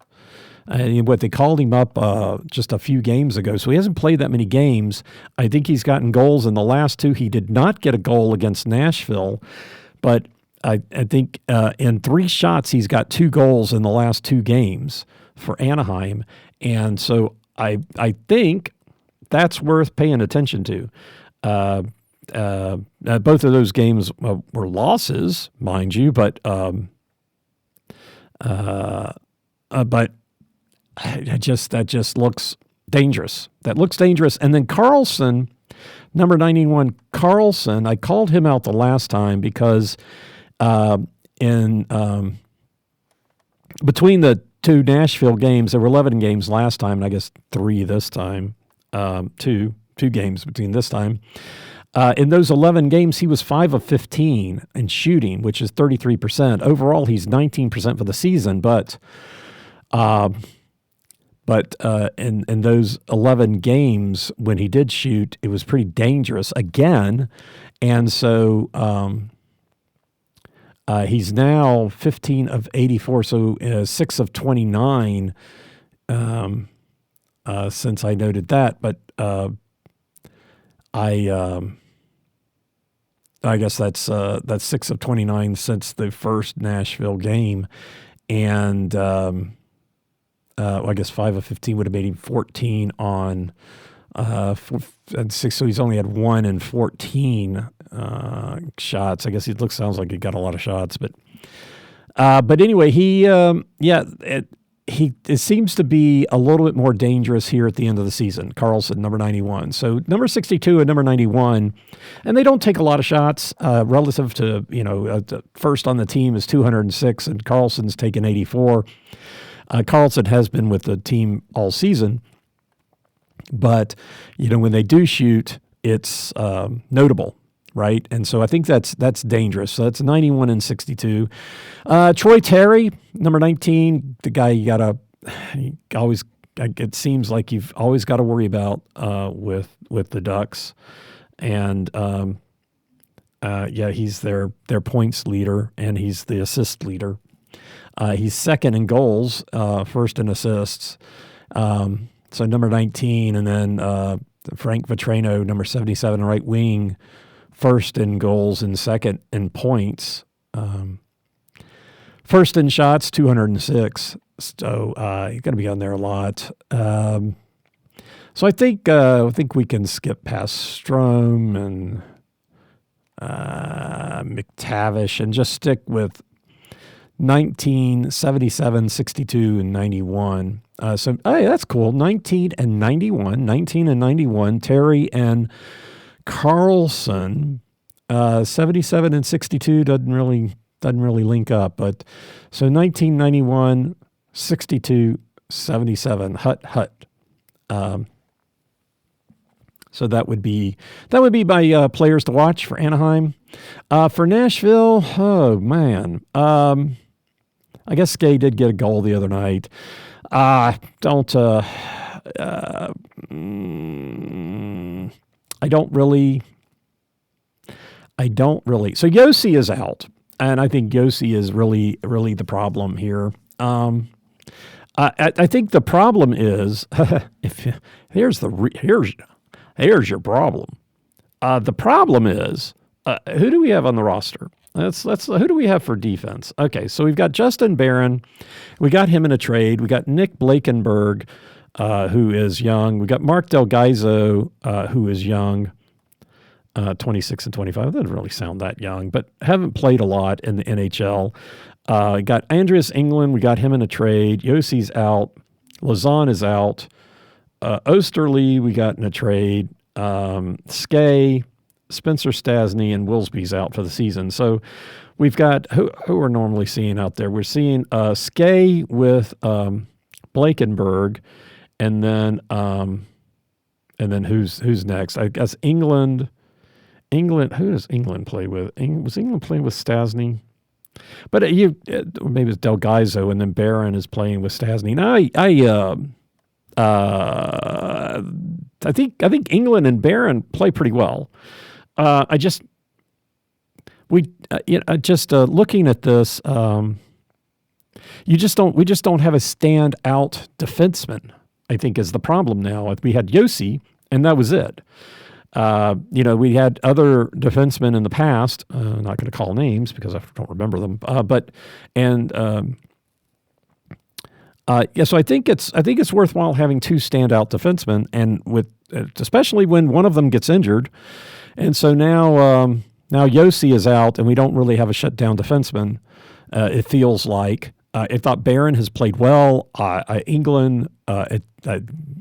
What they called him up just a few games ago, so he hasn't played that many games. I think he's gotten goals in the last 2. He did not get a goal against Nashville, but I think in 3 shots he's got 2 goals in the last 2 games for Anaheim, and so I think that's worth paying attention to. Both of those games were losses, mind you, but that just looks dangerous. That looks dangerous. And then Carlson, number 91, Carlson, I called him out the last time because between the 2 Nashville games, there were 11 games last time, and I guess 3 this time, 2 games between this time. In those 11 games, he was 5 of 15 in shooting, which is 33%. Overall, he's 19% for the season, but in those 11 games when he did shoot, it was pretty dangerous again. And so he's now 15 of 84, so 6 of 29 since I noted that, but I guess that's 6 of 29 since the first Nashville game, and I guess 5 of 15 would have made him 14 on and 6. So he's only had 1 in 14 shots. I guess sounds like he got a lot of shots, but anyway, it seems to be a little bit more dangerous here at the end of the season. Karlsson, number 91. So number 62 and number 91, and they don't take a lot of shots relative to, first on the team is 206, and Karlsson's taken 84. Karlsson has been with the team all season, but, when they do shoot, it's notable. Right, and so I think that's dangerous. So that's 91 and 62. Troy Terry, number 19, the guy it seems like you've always got to worry about with the Ducks, and he's their points leader and he's the assist leader. He's second in goals, first in assists. So number 19, and then Frank Vetrano, number 77, right wing. First in goals and second in points. First in shots, 206. So you're going to be on there a lot. So I think we can skip past Strome and McTavish and just stick with 19, 77, 62, and 91. So hey, that's cool. 19 and 91. Terry and Karlsson, 77 and 62 doesn't really link up, but so 1991, 62, 77, hut. So that would be my players to watch for Anaheim. For Nashville, oh man, I guess Skay did get a goal the other night. I don't really. So Yossi is out, and I think Yossi is really the problem here. I think the problem is here's your problem. The problem is who do we have on the roster? Who do we have for defense? Okay, so we've got Justin Barron. We got him in a trade. We got Nick Blakenberg, who is young. We got Mark Del Gaizo, who is young. 26 and 25. That doesn't really sound that young, but haven't played a lot in the NHL. Got Andreas England. We got him in a trade. Yossi's out. Lazan is out. Osterley we got in a trade. Skay, Spencer Stasny, and Wilsby's out for the season. So we've got who we're normally seeing out there. We're seeing Skay with Blakenberg, and then who's next? I guess England. Who does England play with? Was England playing with Stasny? But maybe it's Del Gaizo, and then Barron is playing with Stasny. Now I think England and Barron play pretty well. Looking at this, we just don't have a standout defenseman, I think, is the problem now. We had Yossi, and that was it. We had other defensemen in the past. I'm not going to call names because I don't remember them. So I think it's worthwhile having two standout defensemen, and especially when one of them gets injured. And so now Yossi is out, and we don't really have a shutdown defenseman. It feels like. I thought Barron has played well. England, I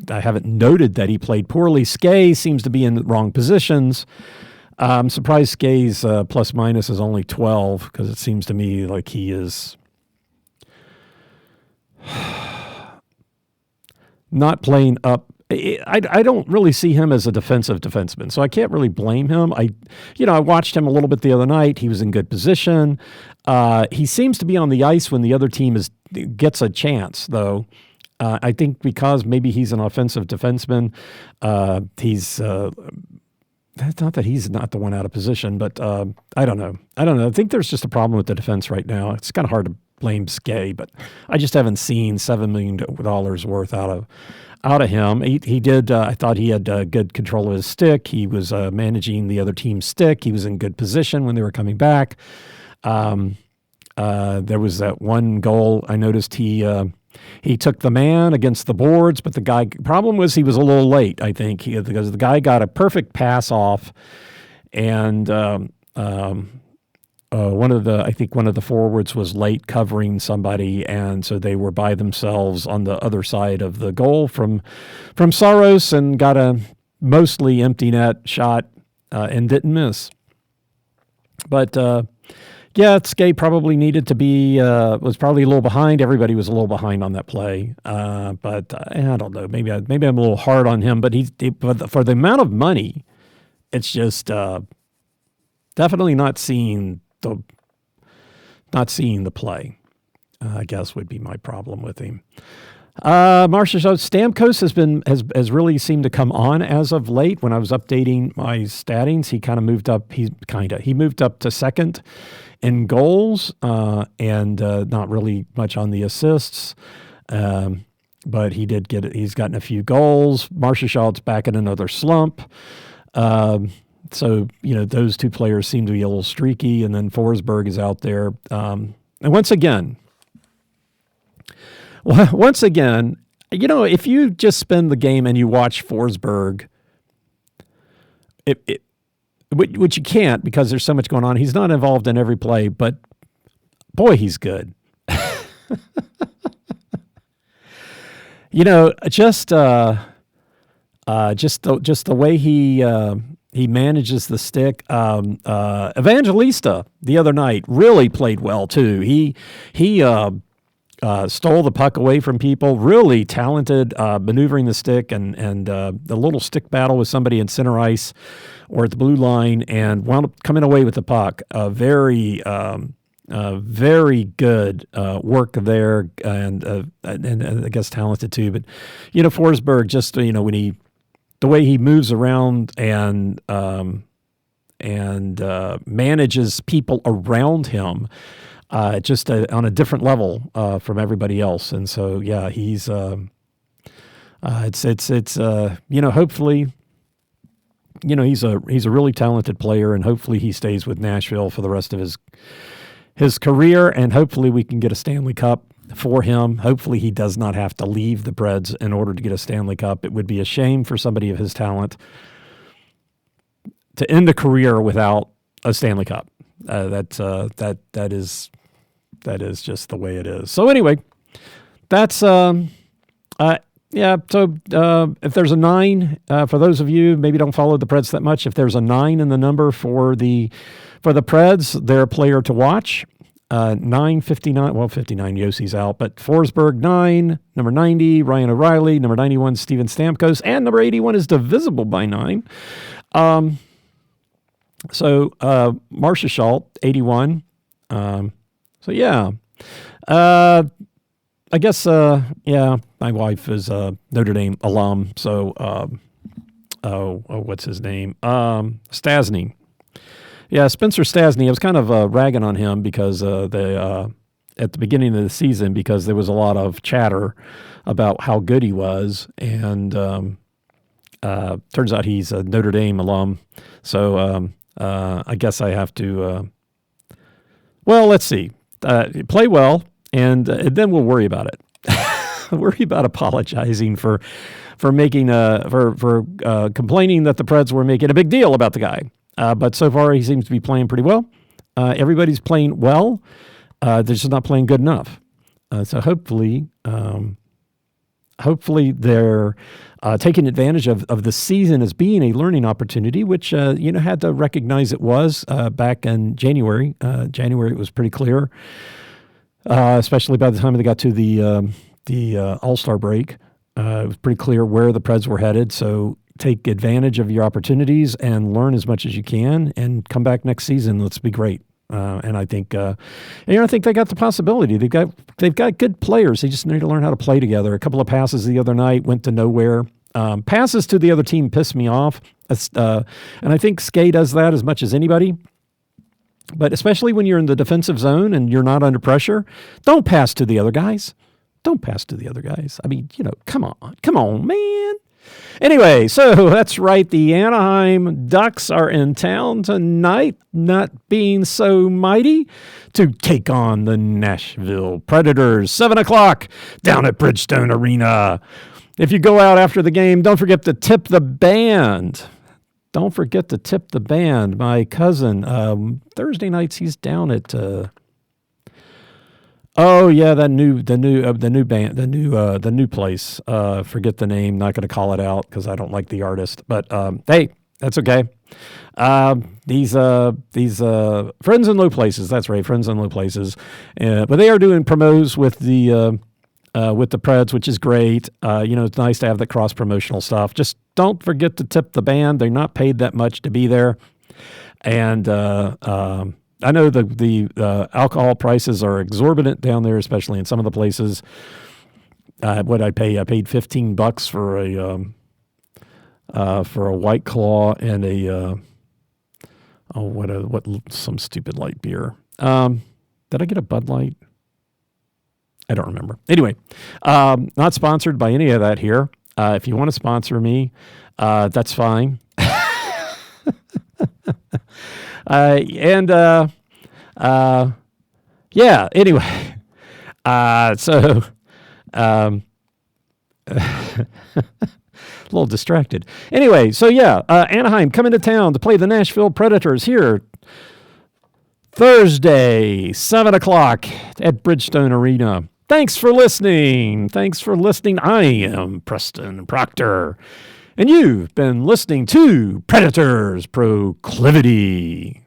haven't noted that he played poorly. Skay seems to be in the wrong positions. I'm surprised Skay's plus minus is only 12 because it seems to me like he is not playing up. I don't really see him as a defensive defenseman, so I can't really blame him. I watched him a little bit the other night. He was in good position. He seems to be on the ice when the other team gets a chance, though. I think because maybe he's an offensive defenseman, he's that's not that he's not the one out of position, but I don't know. I think there's just a problem with the defense right now. It's kind of hard to blame Skay, but I just haven't seen $7 million worth out of him. He did. I thought he had good control of his stick. He was managing the other team's stick. He was in good position when they were coming back. There was that one goal I noticed he took the man against the boards, but the guy problem was he was a little late. I think because the guy got a perfect pass off, and one of the forwards was late covering somebody, and so they were by themselves on the other side of the goal from Saros, and got a mostly empty net shot and didn't miss. But yeah, Skate probably needed to be was probably a little behind. Everybody was a little behind on that play, but I don't know. Maybe I'm a little hard on him, but but for the amount of money, it's just definitely not seeing the play. I guess would be my problem with him. Marcia Stamkos has really seemed to come on as of late. When I was updating my statings, he kind of moved up. He moved up to second in goals and not really much on the assists. But he did get it. He's gotten a few goals. Marchessault's back in another slump. So, those two players seem to be a little streaky, and then Forsberg is out there. And once again, if you just spend the game and you watch Forsberg, which you can't because there's so much going on. He's not involved in every play, but boy, he's good. Just the way he manages the stick. Evangelista the other night really played well too. He stole the puck away from people. Really talented, maneuvering the stick and the little stick battle with somebody in center ice or at the blue line, and wound up coming away with the puck. Very good work there, and I guess talented too. But Forsberg, just when the way he moves around and manages people around him, just on a different level from everybody else. And so, yeah, he's hopefully, he's a really talented player, and hopefully he stays with Nashville for the rest of his career, and hopefully we can get a Stanley Cup for him. Hopefully he does not have to leave the Preds in order to get a Stanley Cup. It would be a shame for somebody of his talent to end a career without a Stanley Cup. That is just the way it is. So anyway, that's yeah. So if there's a 9, for those of you maybe don't follow the Preds that much, if there's a 9 in the number for the Preds, they're a player to watch. 959, well, 59, Yossi's out, but Forsberg 9, number 90, Ryan O'Reilly, number 91, Steven Stamkos, and number 81 is divisible by 9. So Marchessault 81. So yeah, I guess yeah, my wife is a Notre Dame alum, so what's his name? Stastny. Yeah, Spencer Stastny. I was kind of ragging on him because at the beginning of the season, because there was a lot of chatter about how good he was, and turns out he's a Notre Dame alum. So I guess I have to. Well, let's see. Play well, and then we'll worry about it. Worry about apologizing for making for complaining that the Preds were making a big deal about the guy. But so far, he seems to be playing pretty well. Everybody's playing well. They're just not playing good enough. So hopefully they're taking advantage of the season as being a learning opportunity, which had to recognize it was back in January. January, it was pretty clear, especially by the time they got to the All-Star break. It was pretty clear where the Preds were headed. So take advantage of your opportunities and learn as much as you can, and come back next season. Let's be great. And I think, I think they got the possibility. They've got good players. They just need to learn how to play together. A couple of passes the other night went to nowhere. Passes to the other team pissed me off. And I think Skay does that as much as anybody. But especially when you're in the defensive zone and you're not under pressure, don't pass to the other guys. Don't pass to the other guys. I mean, come on, man. Anyway, so that's right. The Anaheim Ducks are in town tonight, not being so mighty, to take on the Nashville Predators. 7 o'clock down at Bridgestone Arena. If you go out after the game, don't forget to tip the band. Don't forget to tip the band. My cousin, Thursday nights, he's down at. The new place. Forget the name. Not going to call it out because I don't like the artist. But hey, that's okay. These Friends in Low Places. That's right, Friends in Low Places. But they are doing promos with the Preds, which is great. It's nice to have the cross promotional stuff. Just don't forget to tip the band. They're not paid that much to be there, and I know the alcohol prices are exorbitant down there, especially in some of the places. What I pay? I paid $15 for a White Claw and some stupid light beer. Did I get a Bud Light? I don't remember. Anyway, not sponsored by any of that here. If you want to sponsor me, that's fine. Anyway, a little distracted. Anyway, Anaheim coming to town to play the Nashville Predators here Thursday, 7 o'clock at Bridgestone Arena. Thanks for listening. I am Preston Proctor, and you've been listening to Predators Proclivity.